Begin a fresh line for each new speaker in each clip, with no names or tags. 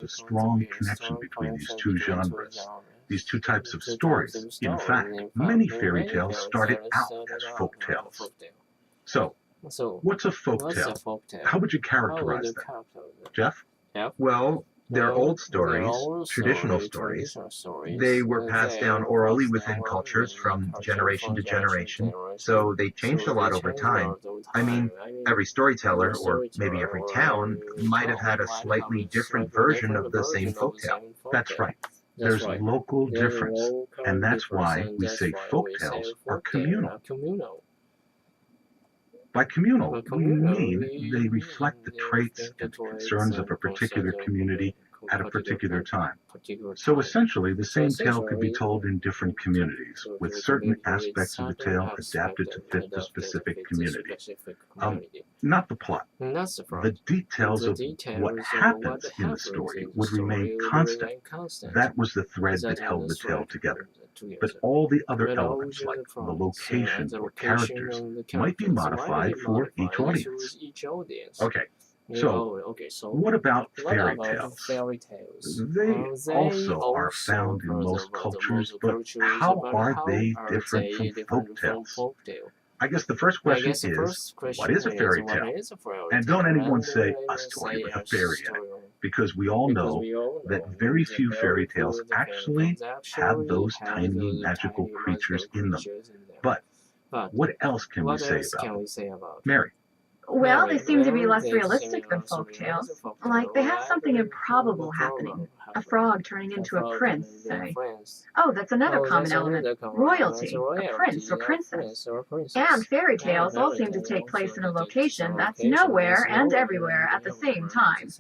a strong connection between these two genres, these two types of stories. In fact, many fairy tales started out as folk tales. So, what's a folk tale? How would you characterize them? Jeff?
Well, they're old stories, traditional stories. They were passed down orally within cultures from generation to generation, so they changed a lot over time. I mean, every storyteller, or maybe every town, might have had a slightly different version of the same folktale.
That's right. There's local difference, and that's why we say folk tales are communal. By communal, we mean they reflect the traits and concerns of a particular community at a particular time. So essentially, the same tale could be told in different communities, with certain aspects of the tale adapted to fit the specific community. Not the plot. The details of what happens in the story would remain constant. That was the thread that held the tale together. But all the other elements, like the location or characters, might be modified for each audience. Okay, so what about fairy tales? They also are found in most cultures, but how are they different from folk tales? I guess the first question is, what is a fairy tale? And don't anyone say a story with a fairy in it, because we all know that very few fairy tales actually have those tiny magical creatures in them. But what else can we say about them? Mary?
Well, they seem to be less realistic than folk tales. Like, they have something improbable happening. A frog turning into a prince, say. Oh, that's another common element. Royalty, a prince or princess. And fairy tales all seem to take place in a location that's nowhere and everywhere at the same time.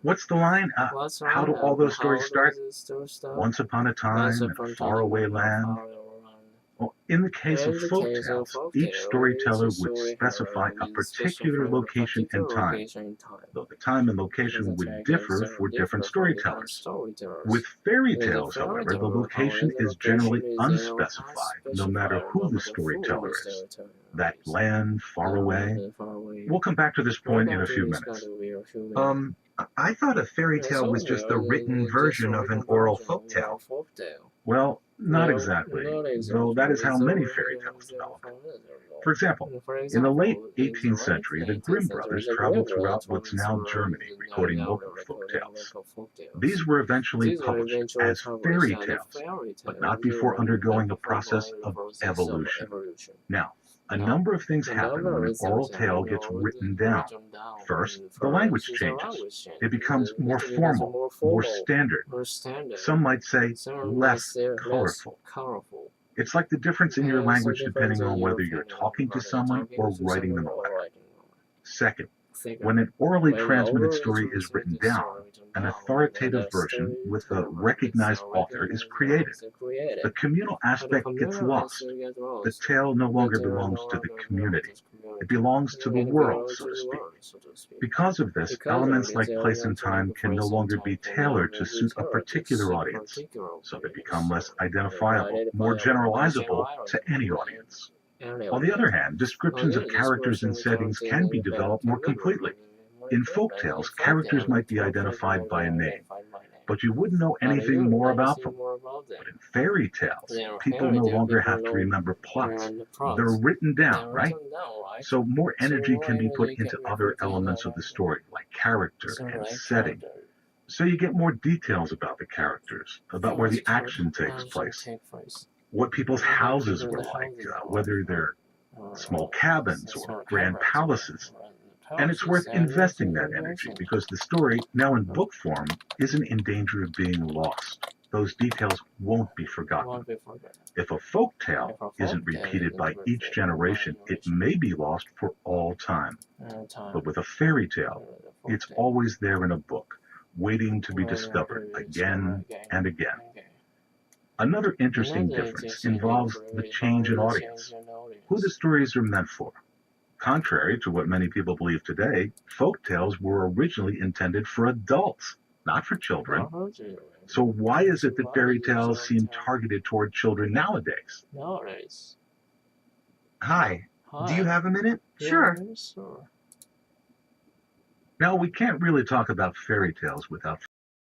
What's the line? How do all those stories start? Once upon a time in a faraway land. Well, in the case of folk tales, each storyteller would specify a particular location and time, though the time and location would differ for different storytellers. With fairy tales, however, the location is generally unspecified, no matter who the storyteller is. That land far away. We'll come back to this point in a few minutes.
I thought a fairy tale was just the written version of an oral folktale.
Well, not exactly, though that is how many fairy tales developed. For example, in the late 18th century, the Grimm brothers traveled throughout what's now Germany, recording local folk tales. These were eventually published as fairy tales, but not before undergoing a process of evolution. Now, a number of things happen when an oral tale gets written down. First, the language changes. It becomes more formal, more standard. Some might say less colorful. It's like the difference in your language depending on whether you're talking to someone or writing them a letter. Second, when an orally transmitted story is written down, an authoritative version with a recognized author is created. The communal aspect gets lost. The tale no longer belongs to the community. It belongs to the world, so to speak. Because of this, elements like place and time can no longer be tailored to suit a particular audience, so they become less identifiable, more generalizable to any audience. On the other hand, descriptions of characters and settings can be developed more completely. In folk tales, characters might be identified by a name, but you wouldn't know anything more about them. But in fairy tales, people no longer have to remember plots. They're written down, right? So more energy can be put into other elements of the story, like character and setting. So you get more details about the characters, about where the action takes place, what people's houses were like, whether they're small cabins or grand palaces. And it's worth investing that energy because the story, now in book form, isn't in danger of being lost. Those details won't be forgotten. If a folk tale isn't repeated by each generation, it may be lost for all time. But with a fairy tale, it's always there in a book, waiting to be discovered again and again. Another interesting difference involves the change in audience, who the stories are meant for. Contrary to what many people believe today, folk tales were originally intended for adults, not for children. So why is it that fairy tales seem targeted toward children nowadays?
Hi, do you have a minute?
Sure.
Now, we can't really talk about fairy tales without